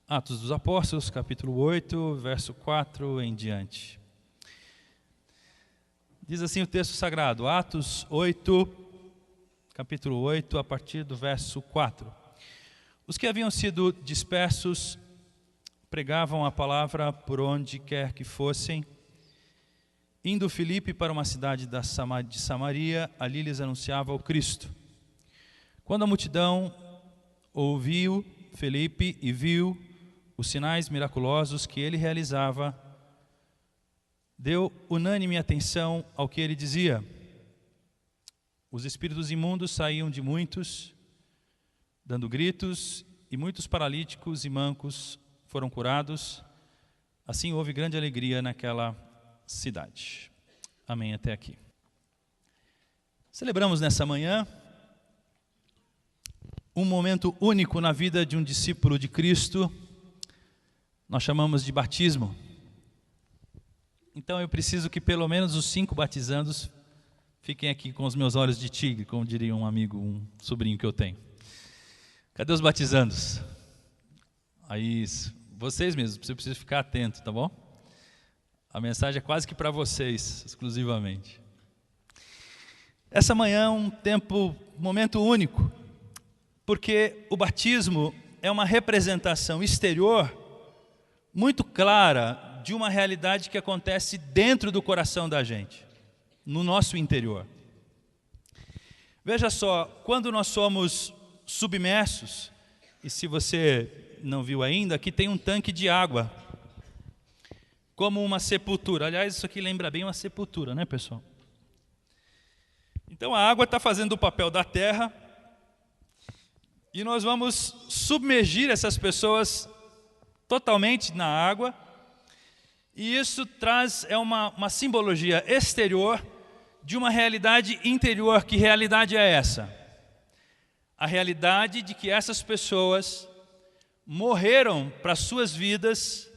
Atos dos Apóstolos, capítulo 8, verso 4 em diante. Diz assim o texto sagrado, Atos 8, capítulo 8, a partir do verso 4. Os que haviam sido dispersos pregavam a palavra por onde quer que fossem. Indo Filipe para uma cidade de Samaria, ali lhes anunciava o Cristo. Quando a multidão ouviu Filipe e viu os sinais miraculosos que ele realizava, deu unânime atenção ao que ele dizia. Os espíritos imundos saíam de muitos, dando gritos, e muitos paralíticos e mancos foram curados. Assim houve grande alegria naquela cidade. Amém, até aqui. Celebramos nessa manhã um momento único na vida de um discípulo de Cristo. Nós chamamos de batismo. Então eu preciso que pelo menos os 5 batizandos fiquem aqui com os meus olhos de tigre, como diria um amigo, um sobrinho que eu tenho. Cadê os batizandos? Aí, vocês mesmos, você precisa ficar atento, tá bom? A mensagem é quase que para vocês, exclusivamente. Essa manhã é um momento único, porque o batismo é uma representação exterior muito clara de uma realidade que acontece dentro do coração da gente, no nosso interior. Veja só, quando nós somos submersos, e se você não viu ainda, aqui tem um tanque de água, como uma sepultura. Aliás, isso aqui lembra bem uma sepultura, né, pessoal? Então a água está fazendo o papel da terra, e nós vamos submergir essas pessoas totalmente na água, e isso traz uma simbologia exterior de uma realidade interior. Que realidade é essa? A realidade de que essas pessoas morreram para suas vidas,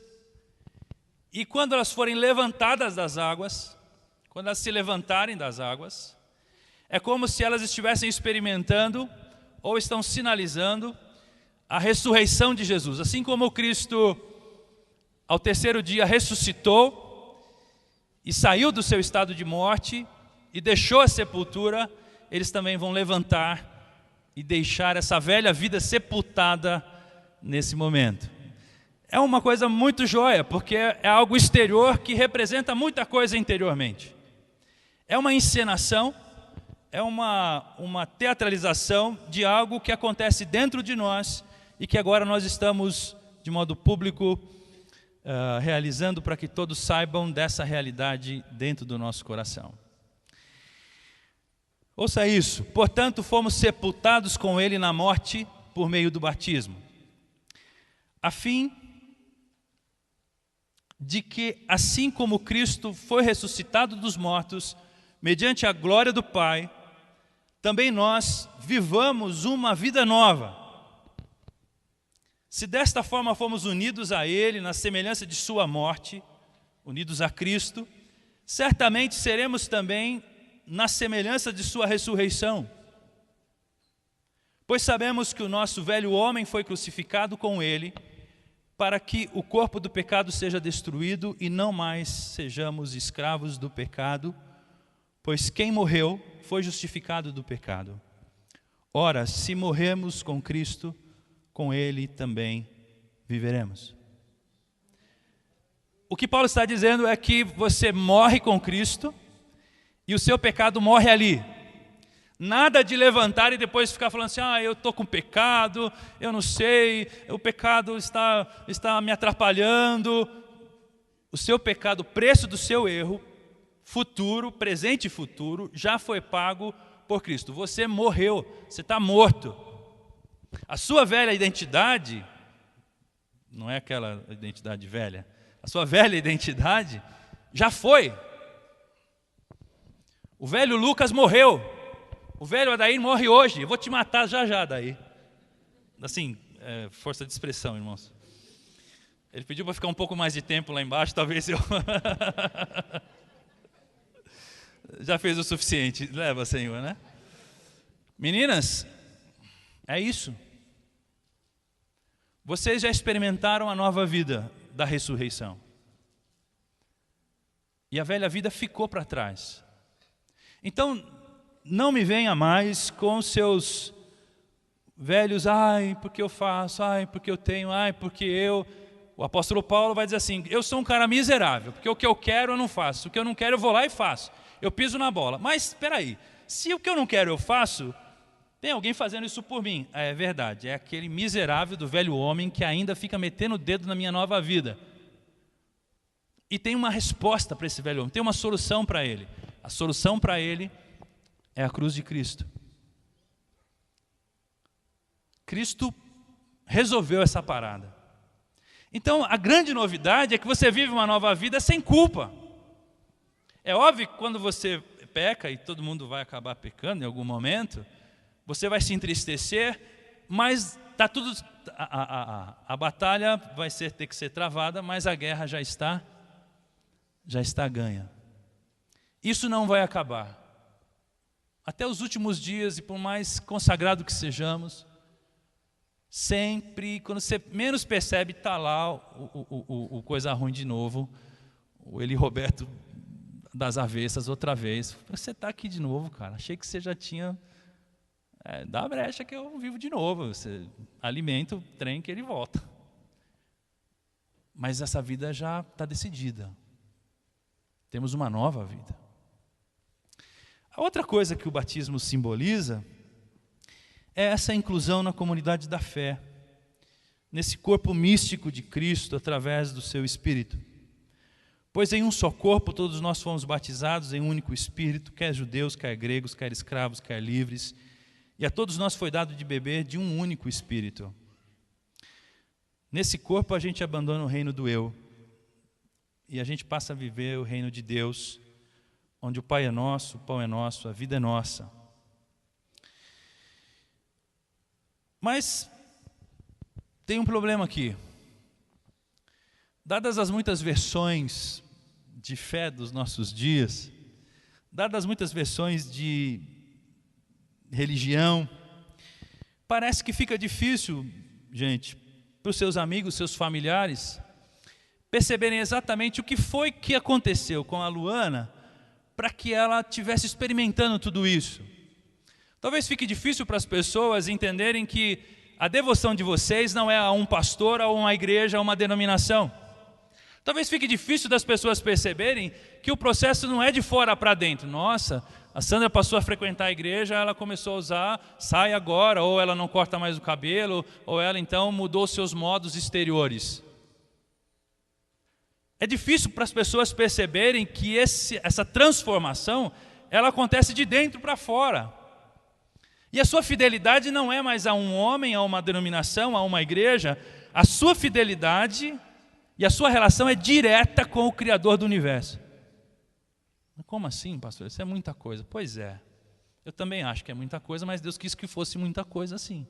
e quando elas forem levantadas das águas, quando elas se levantarem das águas, é como se elas estivessem experimentando ou estão sinalizando a ressurreição de Jesus. Assim como Cristo, ao terceiro dia, ressuscitou e saiu do seu estado de morte e deixou a sepultura, eles também vão levantar e deixar essa velha vida sepultada nesse momento. É uma coisa muito joia, porque é algo exterior que representa muita coisa interiormente. É uma encenação, é uma teatralização de algo que acontece dentro de nós e que agora nós estamos, de modo público, realizando para que todos saibam dessa realidade dentro do nosso coração. Ouça isso: portanto, fomos sepultados com ele na morte por meio do batismo, a fim de que, assim como Cristo foi ressuscitado dos mortos, mediante a glória do Pai, também nós vivamos uma vida nova. Se desta forma fomos unidos a Ele, na semelhança de sua morte, unidos a Cristo, certamente seremos também na semelhança de sua ressurreição. Pois sabemos que o nosso velho homem foi crucificado com Ele, para que o corpo do pecado seja destruído e não mais sejamos escravos do pecado, pois quem morreu foi justificado do pecado. Ora, se morremos com Cristo, com Ele também viveremos. O que Paulo está dizendo é que você morre com Cristo e o seu pecado morre ali. Nada de levantar e depois ficar falando assim: eu estou com pecado, eu não sei, o pecado está me atrapalhando. O seu pecado, o preço do seu erro, futuro, presente e futuro, já foi pago por Cristo. Você morreu, você está morto. A sua velha identidade, não é aquela identidade velha, a sua velha identidade já foi. O velho Lucas morreu. O velho Adair morre hoje. Eu vou te matar já, Adair. Assim, força de expressão, irmãos. Ele pediu para ficar um pouco mais de tempo lá embaixo, talvez eu... Já fez o suficiente. Leva, Senhor, né? Meninas, é isso. vocês já experimentaram a nova vida da ressurreição. E a velha vida ficou para trás. Então, não me venha mais com seus velhos, ai, porque eu faço, ai, porque eu tenho, ai, porque eu... O apóstolo Paulo vai dizer assim, eu sou um cara miserável, porque o que eu quero eu não faço, o que eu não quero eu vou lá e faço. Eu piso na bola. Mas, espera aí, se o que eu não quero eu faço, tem alguém fazendo isso por mim. É verdade, é aquele miserável do velho homem que ainda fica metendo o dedo na minha nova vida. E tem uma resposta para esse velho homem, tem uma solução para ele. A solução para ele é a cruz de Cristo. Cristo resolveu essa parada. Então, a grande novidade é que você vive uma nova vida sem culpa. É óbvio que quando você peca, e todo mundo vai acabar pecando em algum momento, você vai se entristecer, mas tá tudo, a batalha vai ter que ser travada, mas a guerra já está ganha. Isso não vai acabar. Até os últimos dias, e por mais consagrado que sejamos, sempre, quando você menos percebe, está lá o coisa ruim de novo, o Eli Roberto das avessas outra vez. Você está aqui de novo, cara, achei que você já tinha... dá a brecha que eu vivo de novo, você alimenta o trem que ele volta. Mas essa vida já está decidida. Temos uma nova vida. A outra coisa que o batismo simboliza é essa inclusão na comunidade da fé, nesse corpo místico de Cristo através do seu Espírito. Pois em um só corpo todos nós fomos batizados em um único Espírito, quer judeus, quer gregos, quer escravos, quer livres, e a todos nós foi dado de beber de um único Espírito. Nesse corpo a gente abandona o reino do eu, e a gente passa a viver o reino de Deus, onde o Pai é nosso, o pão é nosso, a vida é nossa. Mas tem um problema aqui. Dadas as muitas versões de fé dos nossos dias, dadas as muitas versões de religião, parece que fica difícil, gente, para os seus amigos, seus familiares, perceberem exatamente o que foi que aconteceu com a Luana para que ela estivesse experimentando tudo isso. Talvez fique difícil para as pessoas entenderem que a devoção de vocês não é a um pastor, a uma igreja, a uma denominação. Talvez fique difícil das pessoas perceberem que o processo não é de fora para dentro. Nossa, a Sandra passou a frequentar a igreja, ela começou a usar saia agora, ou ela não corta mais o cabelo, ou ela então mudou seus modos exteriores. É difícil para as pessoas perceberem que essa transformação, ela acontece de dentro para fora. E a sua fidelidade não é mais a um homem, a uma denominação, a uma igreja. A sua fidelidade e a sua relação é direta com o Criador do universo. Como assim, pastor? Isso é muita coisa. Pois é, eu também acho que é muita coisa, mas Deus quis que fosse muita coisa assim.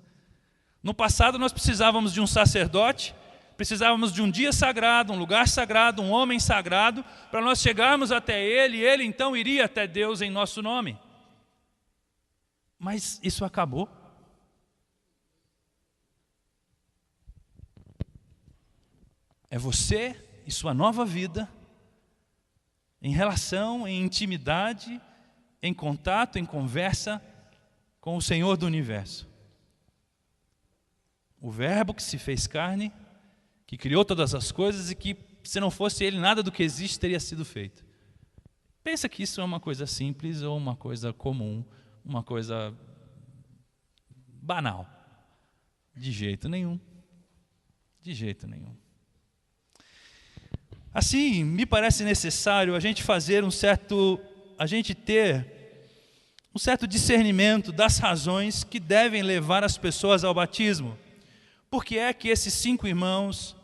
No passado nós precisávamos de um sacerdote, precisávamos de um dia sagrado, um lugar sagrado, um homem sagrado, para nós chegarmos até Ele, e Ele então iria até Deus em nosso nome. Mas isso acabou. É você e sua nova vida, em relação, em intimidade, em contato, em conversa com o Senhor do universo. O Verbo que se fez carne, que criou todas as coisas e que, se não fosse Ele, nada do que existe teria sido feito. Pensa que isso é uma coisa simples ou uma coisa comum, uma coisa banal? De jeito nenhum. De jeito nenhum. Assim, me parece necessário a gente ter um certo discernimento das razões que devem levar as pessoas ao batismo. Por que é que esses 5 irmãos,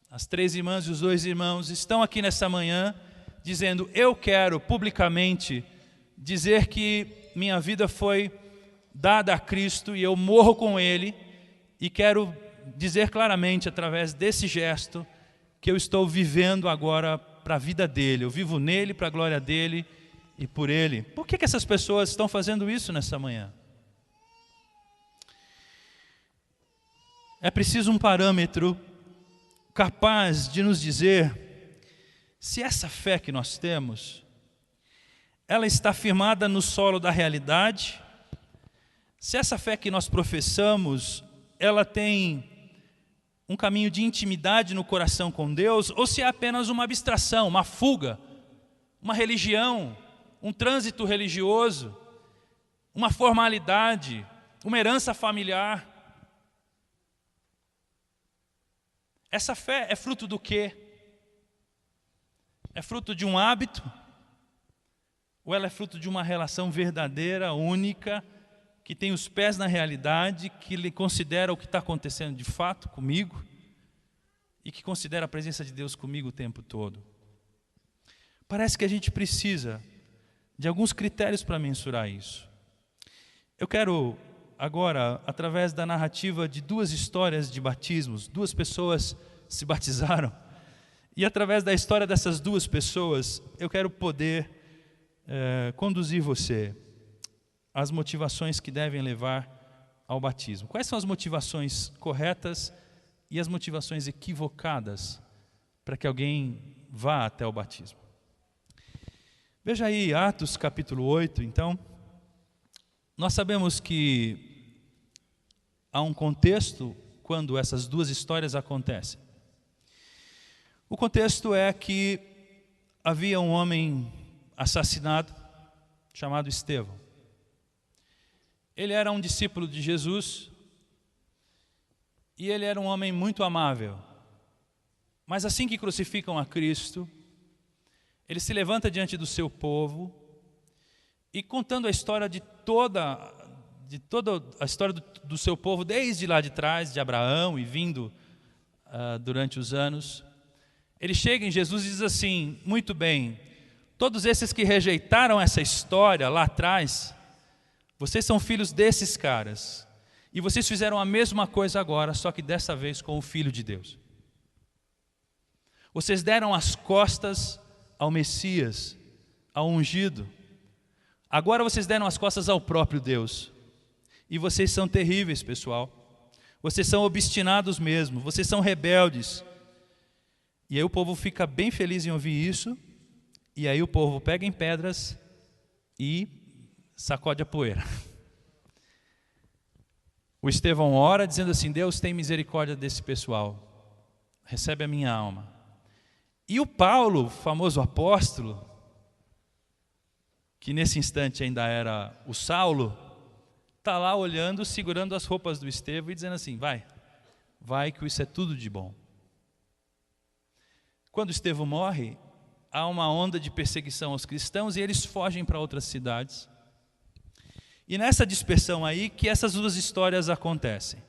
as 3 irmãs e os 2 irmãos, estão aqui nessa manhã dizendo: eu quero publicamente dizer que minha vida foi dada a Cristo e eu morro com Ele, e quero dizer claramente através desse gesto que eu estou vivendo agora para a vida dele, eu vivo nele, para a glória dele e por ele. Por que essas pessoas estão fazendo isso nessa manhã? é preciso um parâmetro capaz de nos dizer se essa fé que nós temos, ela está firmada no solo da realidade, se essa fé que nós professamos, ela tem um caminho de intimidade no coração com Deus, ou se é apenas uma abstração, uma fuga, uma religião, um trânsito religioso, uma formalidade, uma herança familiar. Essa fé é fruto do quê? É fruto de um hábito? Ou ela é fruto de uma relação verdadeira, única, que tem os pés na realidade, que lhe considera o que está acontecendo de fato comigo e que considera a presença de Deus comigo o tempo todo? Parece que a gente precisa de alguns critérios para mensurar isso. Eu quero agora, através da narrativa de duas histórias de batismos, duas pessoas se batizaram, e através da história dessas duas pessoas, eu quero poder conduzir você às motivações que devem levar ao batismo. Quais são as motivações corretas e as motivações equivocadas para que alguém vá até o batismo? Veja aí Atos capítulo 8, então. Nós sabemos que há um contexto quando essas duas histórias acontecem. O contexto é que havia um homem assassinado chamado Estevão. Ele era um discípulo de Jesus e ele era um homem muito amável. Mas assim que crucificam a Cristo, ele se levanta diante do seu povo e contando a história de toda a história do seu povo, desde lá de trás, de Abraão e vindo durante os anos, ele chega em Jesus e diz assim: muito bem, todos esses que rejeitaram essa história lá atrás, vocês são filhos desses caras, e vocês fizeram a mesma coisa agora, só que dessa vez com o Filho de Deus. Vocês deram as costas ao Messias, ao ungido. Agora vocês deram as costas ao próprio Deus. E vocês são terríveis, pessoal. Vocês são obstinados mesmo, vocês são rebeldes. E aí o povo fica bem feliz em ouvir isso, e aí o povo pega em pedras e sacode a poeira. O Estevão ora dizendo assim: Deus, tem misericórdia desse pessoal, recebe a minha alma. E o Paulo, famoso apóstolo, que nesse instante ainda era o Saulo, está lá olhando, segurando as roupas do Estevão e dizendo assim: vai que isso é tudo de bom. Quando Estevão morre, há uma onda de perseguição aos cristãos e eles fogem para outras cidades. E nessa dispersão aí que essas duas histórias acontecem.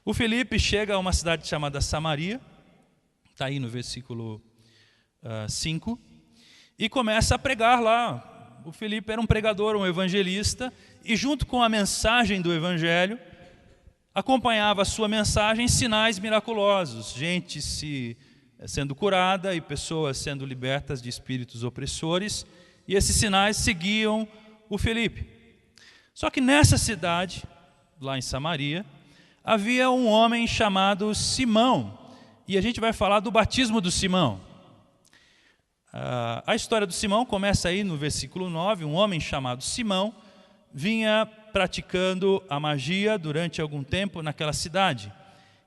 O Felipe chega a uma cidade chamada Samaria, está aí no versículo 5, e começa a pregar lá. O Felipe era um pregador, um evangelista, e junto com a mensagem do evangelho, acompanhava a sua mensagem sinais miraculosos, gente sendo curada e pessoas sendo libertas de espíritos opressores, e esses sinais seguiam o Felipe. Só que nessa cidade, lá em Samaria, havia um homem chamado Simão, e a gente vai falar do batismo do Simão. A história do Simão começa aí no versículo 9, um homem chamado Simão vinha praticando a magia durante algum tempo naquela cidade,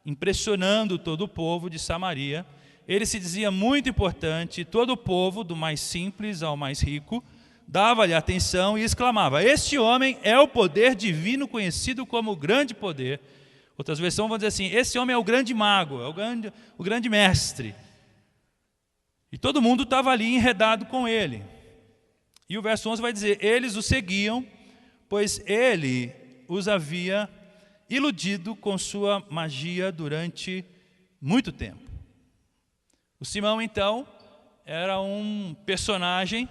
impressionando todo o povo de Samaria. Ele se dizia muito importante, todo o povo, do mais simples ao mais rico, dava-lhe atenção e exclamava: este homem é o poder divino conhecido como o grande poder. Outras versões vão dizer assim: esse homem é o grande mago, é o grande mestre. E todo mundo estava ali enredado com ele. E o verso 11 vai dizer: eles o seguiam, pois ele os havia iludido com sua magia durante muito tempo. O Simão, então, era um personagem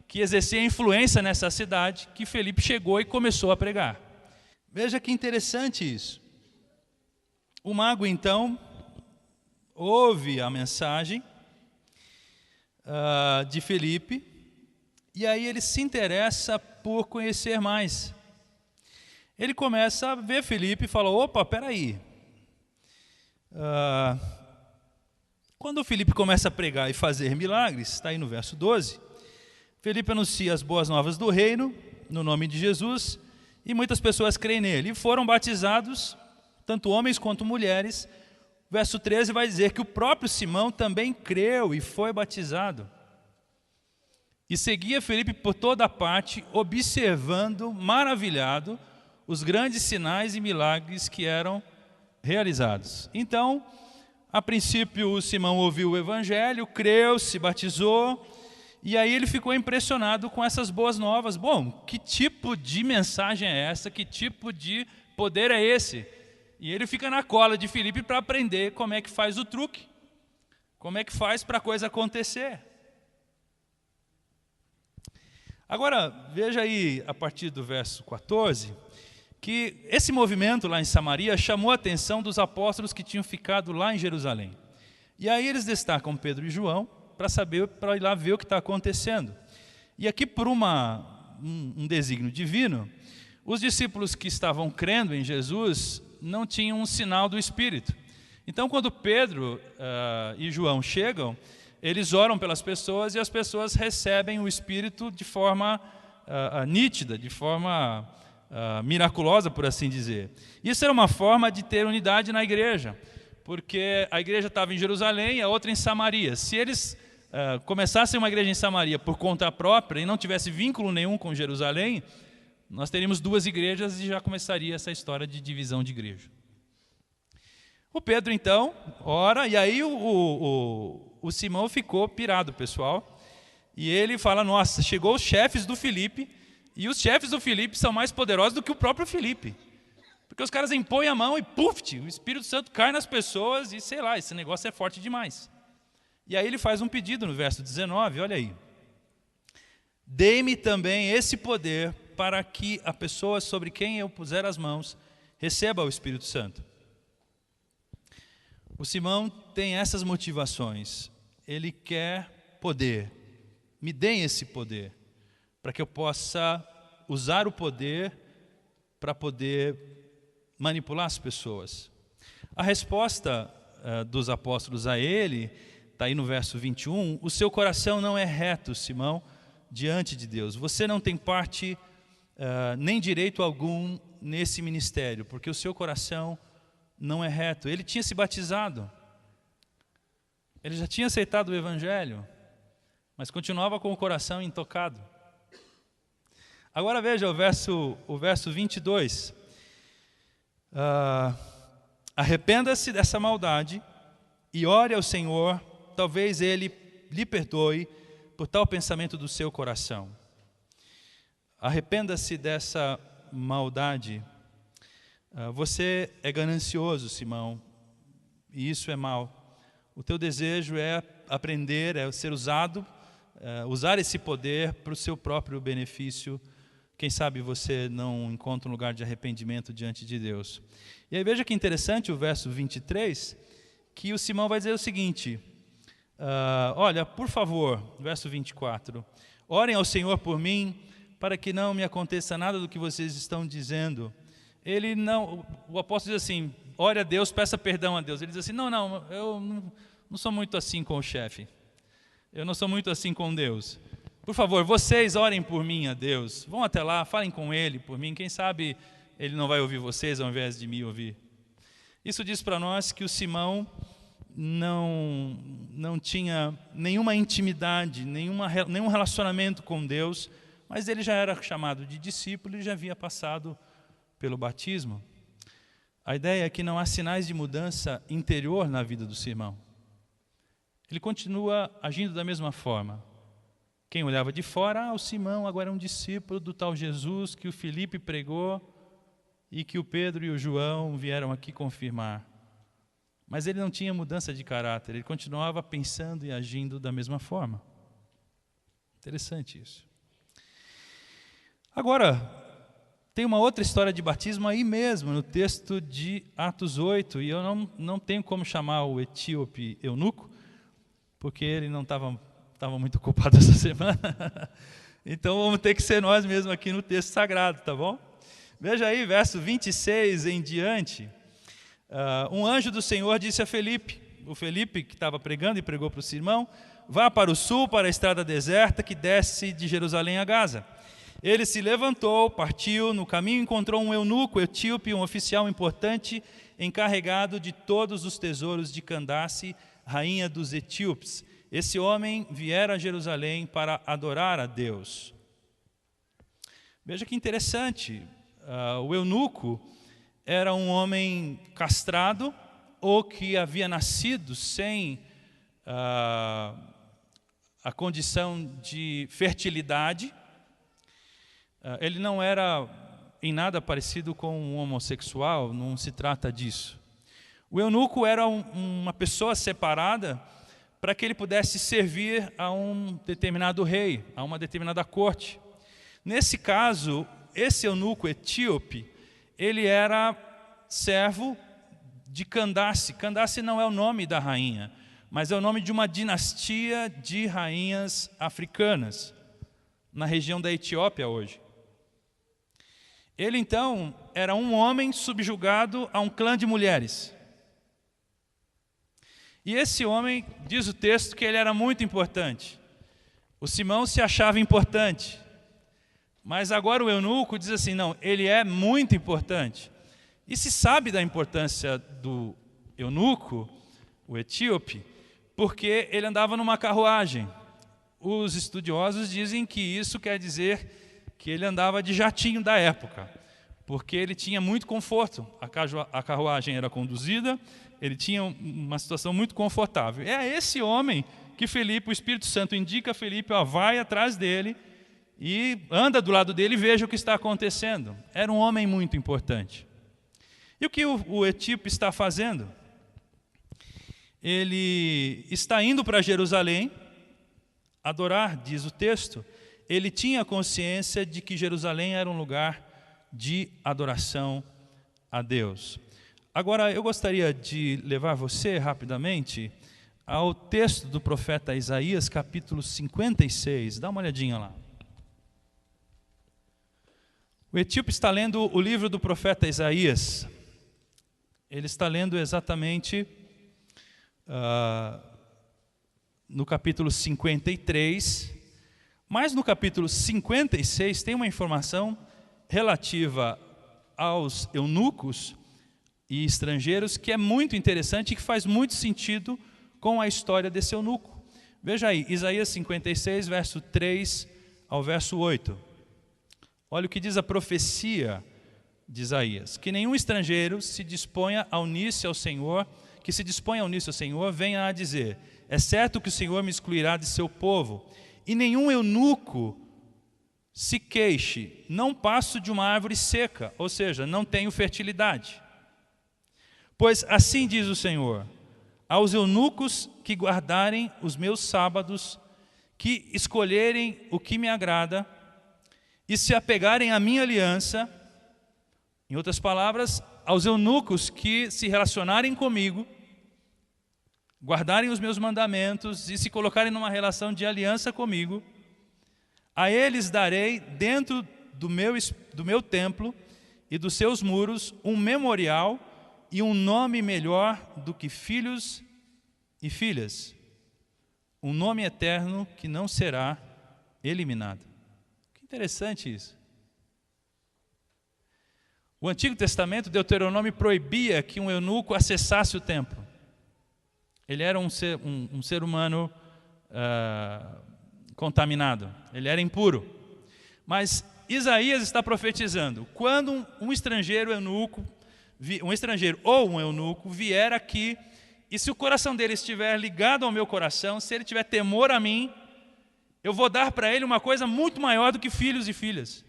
que exercia influência nessa cidade, que Felipe chegou e começou a pregar. Veja que interessante isso. O mago, então, ouve a mensagem de Felipe, e aí ele se interessa por conhecer mais. Ele começa a ver Felipe e fala: opa, peraí, Quando Filipe começa a pregar e fazer milagres, está aí no verso 12, Filipe anuncia as boas novas do reino, no nome de Jesus, e muitas pessoas creem nele. E foram batizados, tanto homens quanto mulheres. O verso 13 vai dizer que o próprio Simão também creu e foi batizado. E seguia Filipe por toda parte, observando, maravilhado, os grandes sinais e milagres que eram realizados. Então, a princípio, o Simão ouviu o evangelho, creu, se batizou, e aí ele ficou impressionado com essas boas novas. Bom, que tipo de mensagem é essa? Que tipo de poder é esse? E ele fica na cola de Filipe para aprender como é que faz o truque, como é que faz para a coisa acontecer. Agora, veja aí, a partir do verso 14, que esse movimento lá em Samaria chamou a atenção dos apóstolos que tinham ficado lá em Jerusalém. E aí eles destacam Pedro e João para ir lá ver o que está acontecendo. E aqui, por um desígnio divino, os discípulos que estavam crendo em Jesus não tinham um sinal do Espírito. Então, quando Pedro e João chegam, eles oram pelas pessoas e as pessoas recebem o Espírito de forma nítida, de forma miraculosa, por assim dizer. Isso era uma forma de ter unidade na igreja, porque a igreja estava em Jerusalém e a outra em Samaria. Se eles começassem uma igreja em Samaria por conta própria e não tivesse vínculo nenhum com Jerusalém, nós teríamos duas igrejas e já começaria essa história de divisão de igreja. O Pedro, então, ora, e aí o Simão ficou pirado, pessoal, e ele fala, nossa, chegou os chefes do Filipe, e os chefes do Filipe são mais poderosos do que o próprio Filipe, porque os caras impõem a mão e puf, o Espírito Santo cai nas pessoas e sei lá, esse negócio é forte demais. E aí ele faz um pedido no verso 19, olha aí. Dê-me também esse poder para que a pessoa sobre quem eu puser as mãos receba o Espírito Santo. O Simão tem essas motivações. Ele quer poder. Me deem esse poder, para que eu possa usar o poder para poder manipular as pessoas. A resposta dos apóstolos a ele está aí no verso 21, o seu coração não é reto, Simão, diante de Deus. Você não tem parte nem direito algum nesse ministério, porque o seu coração não é reto. Ele tinha se batizado, ele já tinha aceitado o evangelho, mas continuava com o coração intocado. Agora veja o verso 22. Arrependa-se dessa maldade e ore ao Senhor, talvez Ele lhe perdoe por tal pensamento do seu coração. Arrependa-se dessa maldade. Você é ganancioso, Simão, e isso é mal. O teu desejo é aprender, é ser usado, usar esse poder para o seu próprio benefício. Quem sabe você não encontra um lugar de arrependimento diante de Deus. E aí veja que interessante o verso 23, que o Simão vai dizer o seguinte, olha, por favor, verso 24, orem ao Senhor por mim, para que não me aconteça nada do que vocês estão dizendo. O apóstolo diz assim, ore a Deus, peça perdão a Deus. Ele diz assim, não, eu não sou muito assim com o chefe. Eu não sou muito assim com Deus. Por favor, vocês orem por mim a Deus. Vão até lá, falem com Ele por mim. Quem sabe Ele não vai ouvir vocês ao invés de me ouvir. Isso diz para nós que o Simão não tinha nenhuma intimidade, nenhum relacionamento com Deus, mas ele já era chamado de discípulo e já havia passado pelo batismo. A ideia é que não há sinais de mudança interior na vida do Simão. Ele continua agindo da mesma forma. Quem olhava de fora, o Simão agora é um discípulo do tal Jesus que o Filipe pregou e que o Pedro e o João vieram aqui confirmar. Mas ele não tinha mudança de caráter, ele continuava pensando e agindo da mesma forma. Interessante isso. Agora, tem uma outra história de batismo aí mesmo, no texto de Atos 8, e eu não tenho como chamar o etíope eunuco, porque ele não estava muito ocupado essa semana. Então vamos ter que ser nós mesmos aqui no texto sagrado, tá bom? Veja aí, verso 26 em diante. Um anjo do Senhor disse a Felipe, o Felipe que estava pregando e pregou para o sermão: vá para o sul, para a estrada deserta que desce de Jerusalém a Gaza. Ele se levantou, partiu, no caminho encontrou um eunuco etíope, um oficial importante, encarregado de todos os tesouros de Candace, rainha dos etíopes. Esse homem viera a Jerusalém para adorar a Deus. Veja que interessante, o eunuco era um homem castrado ou que havia nascido sem a condição de fertilidade. Ele não era em nada parecido com um homossexual, não se trata disso. O eunuco era uma pessoa separada para que ele pudesse servir a um determinado rei, a uma determinada corte. Nesse caso, esse eunuco etíope, ele era servo de Candace. Candace não é o nome da rainha, mas é o nome de uma dinastia de rainhas africanas, na região da Etiópia hoje. Ele, então, era um homem subjugado a um clã de mulheres. E esse homem, diz o texto, que ele era muito importante. O Simão se achava importante. Mas agora o eunuco diz assim, não, ele é muito importante. E se sabe da importância do eunuco, o etíope, porque ele andava numa carruagem. Os estudiosos dizem que isso quer dizer que ele andava de jatinho da época, porque ele tinha muito conforto. A carruagem era conduzida, ele tinha uma situação muito confortável. É esse homem que Felipe, o Espírito Santo indica a Felipe, vai atrás dele e anda do lado dele e veja o que está acontecendo. Era um homem muito importante. E o que o etíope está fazendo? Ele está indo para Jerusalém adorar, diz o texto. Ele tinha consciência de que Jerusalém era um lugar de adoração a Deus. Agora, eu gostaria de levar você rapidamente ao texto do profeta Isaías, capítulo 56. Dá uma olhadinha lá. O etíope está lendo o livro do profeta Isaías. Ele está lendo exatamente no capítulo 53. Mas no capítulo 56 tem uma informação relativa aos eunucos e estrangeiros que é muito interessante e que faz muito sentido com a história desse eunuco. Veja aí, Isaías 56, verso 3 ao verso 8. Olha o que diz a profecia de Isaías: que nenhum estrangeiro se disponha a unir-se ao Senhor, venha a dizer: é certo que o Senhor me excluirá de seu povo. E nenhum eunuco se queixe, não passo de uma árvore seca, ou seja, não tenho fertilidade. Pois assim diz o Senhor: aos eunucos que guardarem os meus sábados, que escolherem o que me agrada e se apegarem à minha aliança, em outras palavras, aos eunucos que se relacionarem comigo, guardarem os meus mandamentos e se colocarem numa relação de aliança comigo, a eles darei dentro do meu templo e dos seus muros um memorial e um nome melhor do que filhos e filhas, um nome eterno que não será eliminado. Que interessante isso. O Antigo Testamento, Deuteronômio, proibia que um eunuco acessasse o templo. Ele era um ser humano contaminado, ele era impuro. Mas Isaías está profetizando: quando um estrangeiro ou um eunuco vier aqui, e se o coração dele estiver ligado ao meu coração, se ele tiver temor a mim, eu vou dar para ele uma coisa muito maior do que filhos e filhas.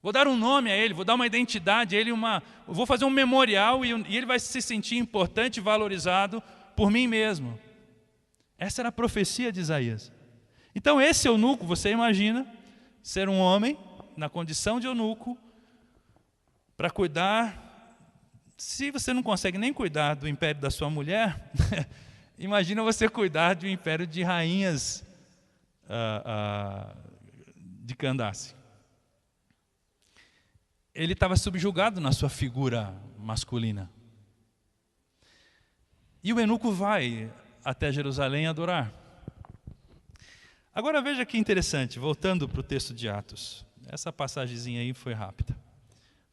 Vou dar um nome a ele, vou dar uma identidade a ele, eu vou fazer um memorial e ele vai se sentir importante e valorizado por mim mesmo. Essa era a profecia de Isaías. Então esse eunuco, você imagina, ser um homem na condição de eunuco, para cuidar. Se você não consegue nem cuidar do império da sua mulher, imagina você cuidar de um império de rainhas de Candace. Ele estava subjugado na sua figura masculina. E o eunuco vai até Jerusalém adorar. Agora veja que interessante, voltando para o texto de Atos. Essa passagemzinha aí foi rápida.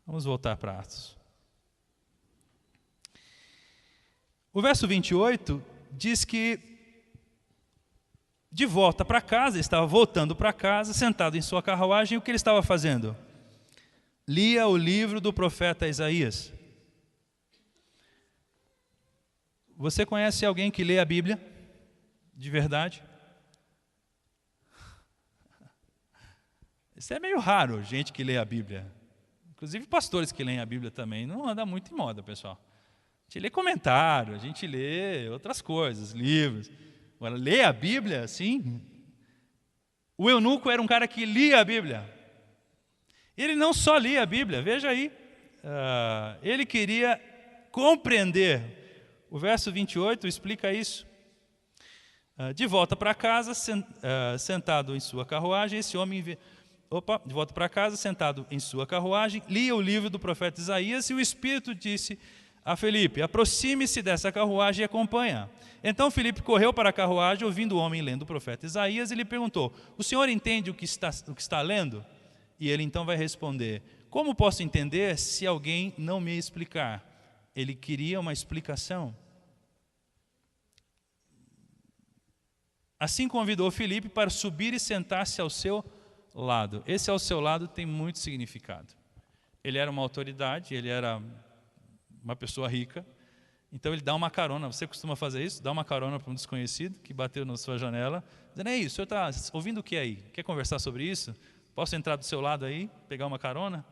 Vamos voltar para Atos. O verso 28 diz que, de volta para casa, ele estava voltando para casa, sentado em sua carruagem, e o que ele estava fazendo? Lia o livro do profeta Isaías. Você conhece alguém que lê a Bíblia? De verdade? Isso é meio raro, gente que lê a Bíblia. Inclusive pastores que leem a Bíblia também. Não anda muito em moda, pessoal. A gente lê comentário, a gente lê outras coisas, livros. Agora, ler a Bíblia, sim. O eunuco era um cara que lia a Bíblia. Ele não só lia a Bíblia, veja aí. Ele queria compreender. O verso 28 explica isso. De volta para casa, sentado em sua carruagem, esse homem... de volta para casa, sentado em sua carruagem, lia o livro do profeta Isaías, e o Espírito disse a Felipe: aproxime-se dessa carruagem e acompanha. Então Felipe correu para a carruagem, ouvindo o homem lendo o profeta Isaías, e lhe perguntou: o senhor entende o que está lendo? E ele então vai responder: como posso entender se alguém não me explicar? Ele queria uma explicação. Assim convidou Felipe para subir e sentar-se ao seu lado. Esse ao seu lado tem muito significado. Ele era uma autoridade, ele era uma pessoa rica, então ele dá uma carona. Você costuma fazer isso? Dá uma carona para um desconhecido que bateu na sua janela, dizendo: ei, o senhor está ouvindo o que aí? Quer conversar sobre isso? Posso entrar do seu lado aí, pegar uma carona?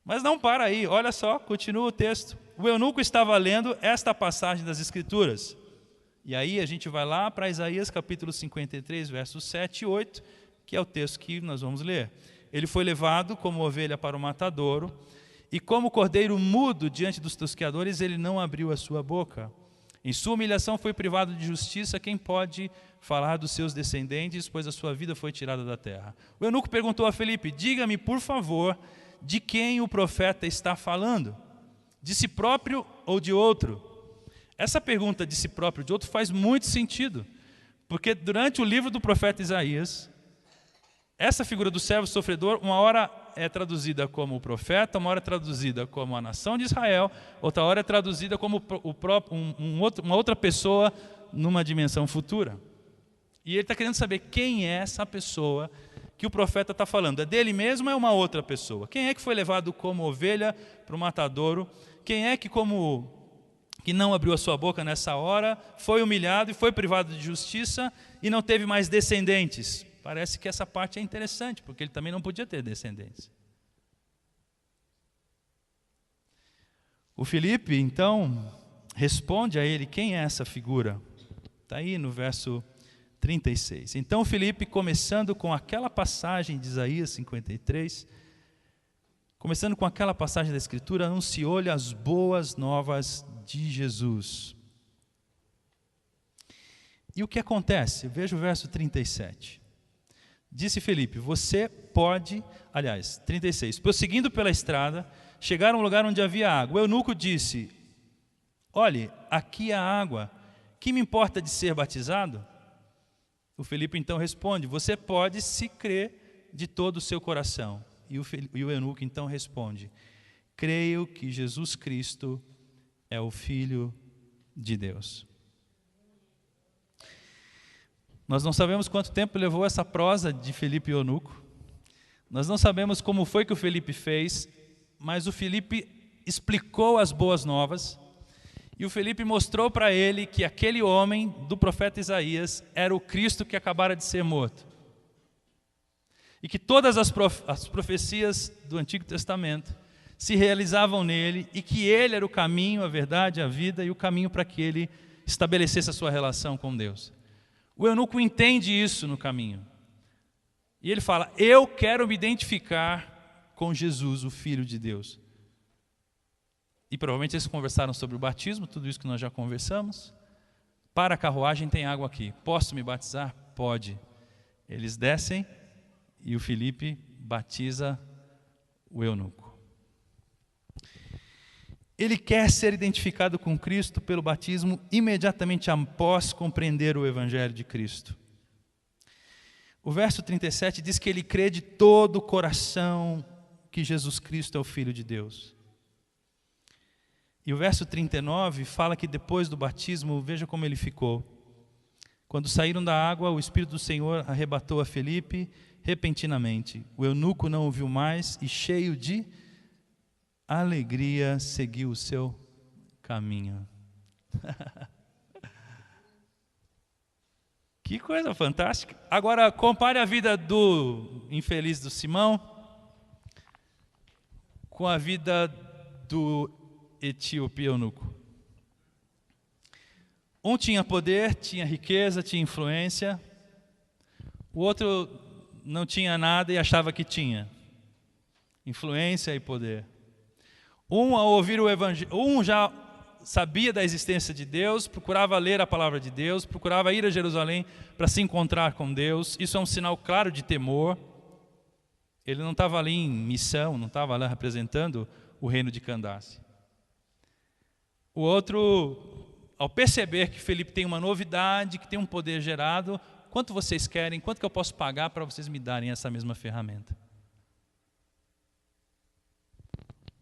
Mas não para aí, olha só, continua o texto. O eunuco estava lendo esta passagem das Escrituras. E aí a gente vai lá para Isaías capítulo 53, versos 7 e 8, que é o texto que nós vamos ler. Ele foi levado como ovelha para o matadouro, e como cordeiro mudo diante dos tosqueadores, ele não abriu a sua boca. Em sua humilhação foi privado de justiça quem pode falar dos seus descendentes, pois a sua vida foi tirada da terra. O eunuco perguntou a Felipe: diga-me, por favor, de quem o profeta está falando? De si próprio ou de outro? Essa pergunta de si próprio ou de outro faz muito sentido, porque durante o livro do profeta Isaías, essa figura do servo sofredor, uma hora é traduzida como o profeta, uma hora é traduzida como a nação de Israel, outra hora é traduzida como uma outra pessoa numa dimensão futura. E ele está querendo saber quem é essa pessoa que o profeta está falando. É dele mesmo ou é uma outra pessoa? Quem é que foi levado como ovelha para o matadouro? Quem é que não abriu a sua boca nessa hora, foi humilhado e foi privado de justiça e não teve mais descendentes? Parece que essa parte é interessante, porque ele também não podia ter descendentes. O Felipe, então, responde a ele quem é essa figura. Está aí no verso 36. Então Felipe, começando com aquela passagem de Isaías 53, começando com aquela passagem da Escritura, anunciou-lhe as boas novas de Jesus. E o que acontece? Veja o verso 37. Disse Felipe: você pode, 36, prosseguindo pela estrada, chegaram a um lugar onde havia água. O eunuco disse: olhe, aqui há água, que me importa de ser batizado? O Felipe então responde: você pode, se crer de todo o seu coração. E o eunuco então responde: creio que Jesus Cristo é o Filho de Deus. Nós não sabemos quanto tempo levou essa prosa de Felipe e eunuco. Nós não sabemos como foi que o Felipe fez, mas o Felipe explicou as boas novas. E o Felipe mostrou para ele que aquele homem do profeta Isaías era o Cristo que acabara de ser morto. E que todas as profecias do Antigo Testamento se realizavam nele, e que ele era o caminho, a verdade, a vida e o caminho para que ele estabelecesse a sua relação com Deus. O eunuco entende isso no caminho. E ele fala: eu quero me identificar com Jesus, o Filho de Deus. E provavelmente eles conversaram sobre o batismo, tudo isso que nós já conversamos. Para a carruagem tem água aqui. Posso me batizar? Pode. Eles descem e o Felipe batiza o eunuco. ele quer ser identificado com Cristo pelo batismo imediatamente após compreender o Evangelho de Cristo. O verso 37 diz que ele crê de todo o coração que Jesus Cristo é o Filho de Deus. E o verso 39 fala que depois do batismo, veja como ele ficou. Quando saíram da água, o Espírito do Senhor arrebatou a Felipe repentinamente. O eunuco não o viu mais e, cheio de alegria, seguiu o seu caminho. Que coisa fantástica. Agora, compare a vida do infeliz do Simão com a vida do etíope eunuco. Um tinha poder, tinha riqueza, tinha influência. O outro não tinha nada e achava que tinha influência e poder. Um, ao ouvir o evangelho, um já sabia da existência de Deus, procurava ler a palavra de Deus, procurava ir a Jerusalém para se encontrar com Deus. Isso é um sinal claro de temor. Ele não estava ali em missão, não estava lá representando o reino de Candace. O outro, ao perceber que Felipe tem uma novidade, que tem um poder gerado, quanto vocês querem, quanto que eu posso pagar para vocês me darem essa mesma ferramenta?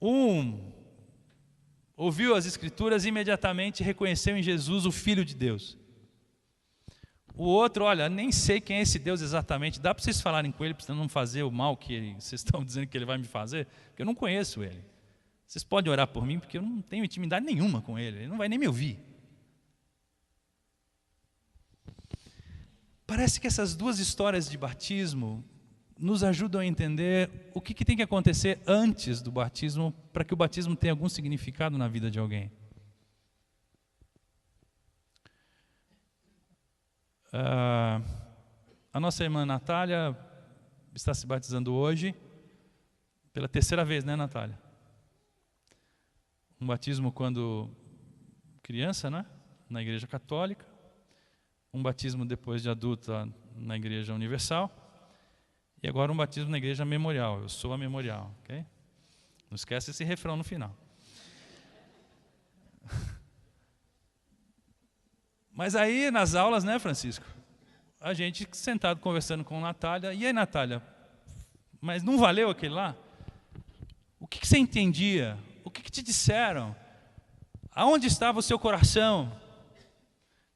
Um ouviu as Escrituras e imediatamente reconheceu em Jesus o Filho de Deus. O outro, olha, nem sei quem é esse Deus exatamente, dá para vocês falarem com ele, para não fazer o mal que vocês estão dizendo que ele vai me fazer? Porque eu não conheço ele. Vocês podem orar por mim, porque eu não tenho intimidade nenhuma com ele não vai nem me ouvir. Parece que essas duas histórias de batismo nos ajudam a entender o que tem que acontecer antes do batismo para que o batismo tenha algum significado na vida de alguém. A nossa irmã Natália está se batizando hoje, pela terceira vez, né, Natália? Um batismo quando criança, né? Na Igreja Católica. Um batismo depois de adulta na Igreja Universal. E agora um batismo na Igreja Memorial. Eu sou a Memorial, ok? Não esquece esse refrão no final. Mas aí nas aulas, né, Francisco? A gente sentado conversando com a Natália. E aí, Natália? Mas não valeu aquele lá? O que você entendia? O que te disseram? Aonde estava o seu coração?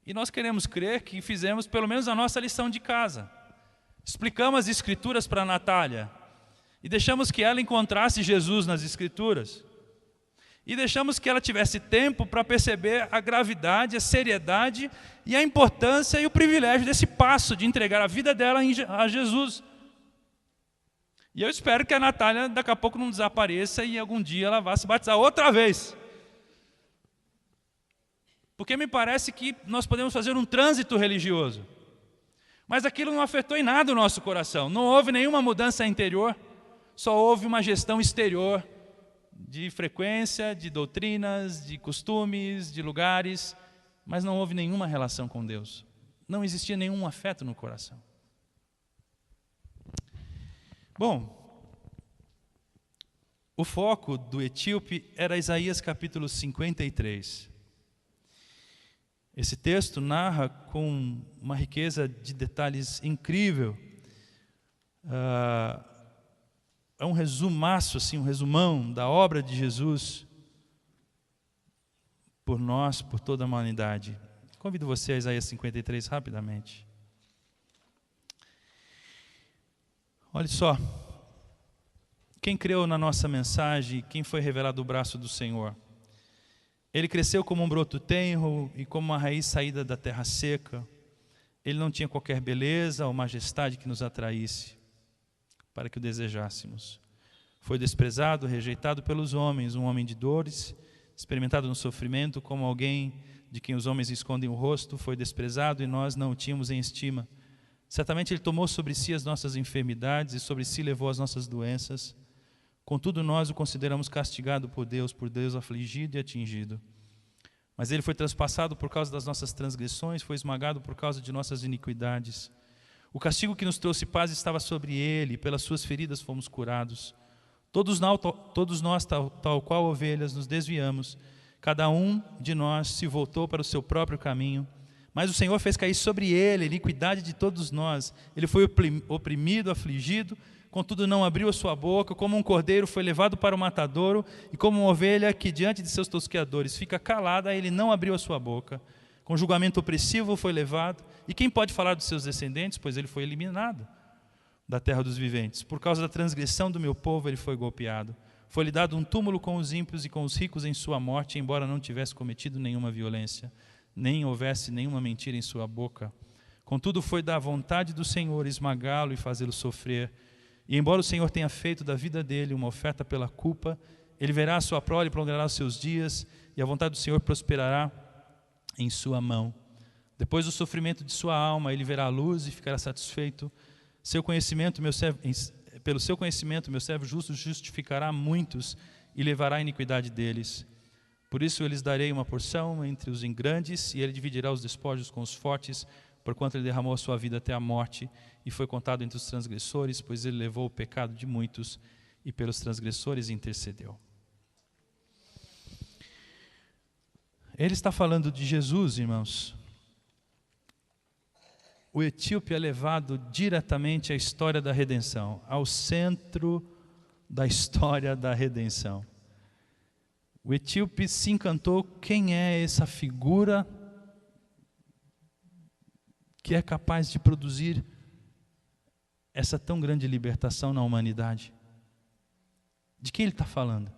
E nós queremos crer que fizemos pelo menos a nossa lição de casa. Explicamos as Escrituras para a Natália. E deixamos que ela encontrasse Jesus nas Escrituras. E deixamos que ela tivesse tempo para perceber a gravidade, a seriedade e a importância e o privilégio desse passo de entregar a vida dela a Jesus. E eu espero que a Natália daqui a pouco não desapareça e algum dia ela vá se batizar outra vez. Porque me parece que nós podemos fazer um trânsito religioso. Mas aquilo não afetou em nada o nosso coração. Não houve nenhuma mudança interior. Só houve uma gestão exterior de frequência, de doutrinas, de costumes, de lugares. Mas não houve nenhuma relação com Deus. Não existia nenhum afeto no coração. Bom, o foco do etíope era Isaías capítulo 53. Esse texto narra com uma riqueza de detalhes incrível. É um resumaço, assim, um resumão da obra de Jesus por nós, por toda a humanidade. Convido você a Isaías 53 rapidamente. Olha só, quem creu na nossa mensagem, quem foi revelado o braço do Senhor? Ele cresceu como um broto tenro e como uma raiz saída da terra seca. Ele não tinha qualquer beleza ou majestade que nos atraísse, para que o desejássemos. Foi desprezado, rejeitado pelos homens, um homem de dores, experimentado no sofrimento, como alguém de quem os homens escondem o rosto, foi desprezado e nós não o tínhamos em estima. Certamente ele tomou sobre si as nossas enfermidades e sobre si levou as nossas doenças. Contudo, nós o consideramos castigado por Deus afligido e atingido. Mas ele foi transpassado por causa das nossas transgressões, foi esmagado por causa de nossas iniquidades. O castigo que nos trouxe paz estava sobre ele, e pelas suas feridas fomos curados. Todos nós, tal qual ovelhas, nos desviamos. Cada um de nós se voltou para o seu próprio caminho. Mas o Senhor fez cair sobre ele a iniquidade de todos nós. Ele foi oprimido, afligido, contudo não abriu a sua boca. Como um cordeiro foi levado para o matadouro, e como uma ovelha que diante de seus tosqueadores fica calada, ele não abriu a sua boca. Com julgamento opressivo foi levado. E quem pode falar dos seus descendentes? Pois ele foi eliminado da terra dos viventes. Por causa da transgressão do meu povo ele foi golpeado. Foi-lhe dado um túmulo com os ímpios e com os ricos em sua morte, embora não tivesse cometido nenhuma violência, nem houvesse nenhuma mentira em sua boca. Contudo foi da vontade do Senhor esmagá-lo e fazê-lo sofrer. E embora o Senhor tenha feito da vida dele uma oferta pela culpa, ele verá a sua prole e prolongará os seus dias, e a vontade do Senhor prosperará em sua mão. Depois do sofrimento de sua alma, ele verá a luz e ficará satisfeito. Pelo seu conhecimento, meu servo justo justificará muitos e levará a iniquidade deles. Por isso eu lhes darei uma porção entre os grandes, e ele dividirá os despojos com os fortes, porquanto ele derramou a sua vida até a morte, e foi contado entre os transgressores, pois ele levou o pecado de muitos, e pelos transgressores intercedeu. Ele está falando de Jesus, irmãos. O etíope é levado diretamente à história da redenção, ao centro da história da redenção. O etíope se encantou: quem é essa figura que é capaz de produzir essa tão grande libertação na humanidade? De quem ele está falando?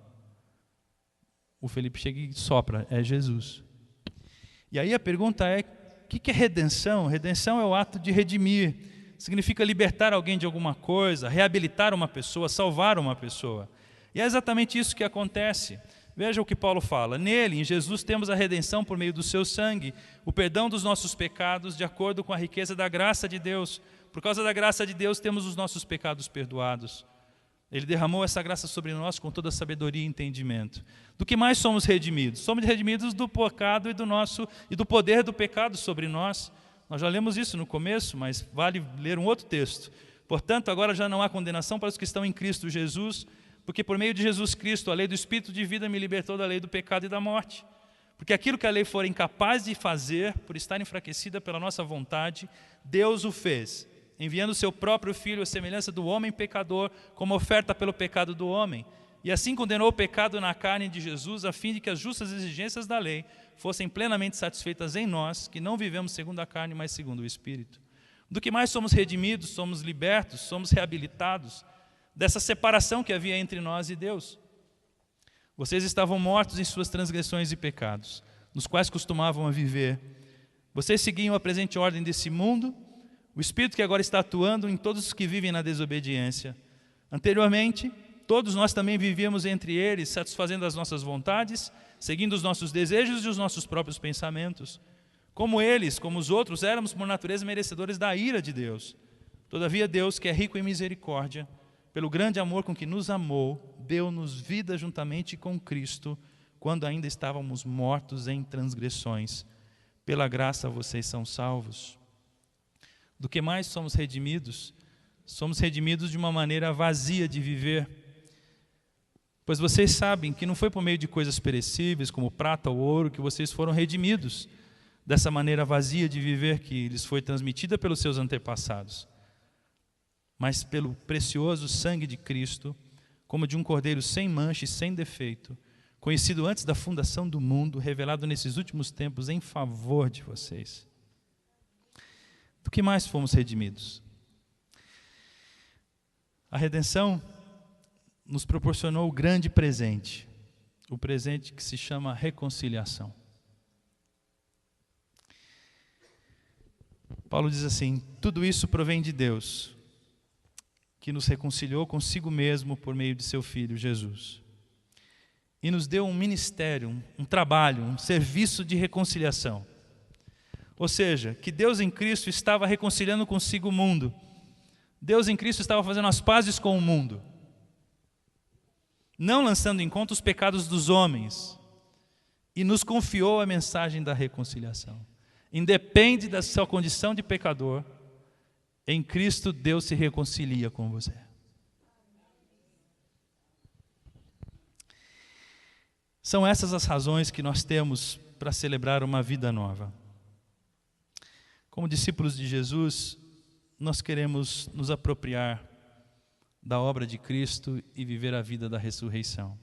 O Felipe chega e sopra: é Jesus. E aí a pergunta é: o que é redenção? Redenção é o ato de redimir. Significa libertar alguém de alguma coisa, reabilitar uma pessoa, salvar uma pessoa. E é exatamente isso que acontece. Veja o que Paulo fala: nele, em Jesus, temos a redenção por meio do seu sangue, o perdão dos nossos pecados, de acordo com a riqueza da graça de Deus. Por causa da graça de Deus, temos os nossos pecados perdoados. Ele derramou essa graça sobre nós com toda sabedoria e entendimento. Do que mais somos redimidos? Somos redimidos do pecado e do poder do pecado sobre nós. Nós já lemos isso no começo, mas vale ler um outro texto. Portanto, agora já não há condenação para os que estão em Cristo Jesus, porque por meio de Jesus Cristo, a lei do Espírito de vida me libertou da lei do pecado e da morte. Porque aquilo que a lei for incapaz de fazer, por estar enfraquecida pela nossa vontade, Deus o fez, enviando o seu próprio Filho à semelhança do homem pecador, como oferta pelo pecado do homem. E assim condenou o pecado na carne de Jesus, a fim de que as justas exigências da lei fossem plenamente satisfeitas em nós, que não vivemos segundo a carne, mas segundo o Espírito. Do que mais somos redimidos, somos libertos, somos reabilitados dessa separação que havia entre nós e Deus. Vocês estavam mortos em suas transgressões e pecados, nos quais costumavam a viver. Vocês seguiam a presente ordem desse mundo, o Espírito que agora está atuando em todos os que vivem na desobediência. Anteriormente, todos nós também vivíamos entre eles, satisfazendo as nossas vontades, seguindo os nossos desejos e os nossos próprios pensamentos. Como eles, como os outros, éramos por natureza merecedores da ira de Deus. Todavia Deus, que é rico em misericórdia, pelo grande amor com que nos amou, deu-nos vida juntamente com Cristo, quando ainda estávamos mortos em transgressões. Pela graça vocês são salvos. Do que mais somos redimidos? Somos redimidos de uma maneira vazia de viver. Pois vocês sabem que não foi por meio de coisas perecíveis, como prata ou ouro, que vocês foram redimidos dessa maneira vazia de viver que lhes foi transmitida pelos seus antepassados, mas pelo precioso sangue de Cristo, como de um cordeiro sem mancha e sem defeito, conhecido antes da fundação do mundo, revelado nesses últimos tempos em favor de vocês. Do que mais fomos redimidos? A redenção nos proporcionou o grande presente, o presente que se chama reconciliação. Paulo diz assim: tudo isso provém de Deus, que nos reconciliou consigo mesmo por meio de seu Filho Jesus, e nos deu um ministério, um trabalho, um serviço de reconciliação. Ou seja, que Deus em Cristo estava reconciliando consigo o mundo. Deus em Cristo estava fazendo as pazes com o mundo, não lançando em conta os pecados dos homens, e nos confiou a mensagem da reconciliação. Independe da sua condição de pecador, em Cristo Deus se reconcilia com você. São essas as razões que nós temos para celebrar uma vida nova. Como discípulos de Jesus, nós queremos nos apropriar da obra de Cristo e viver a vida da ressurreição.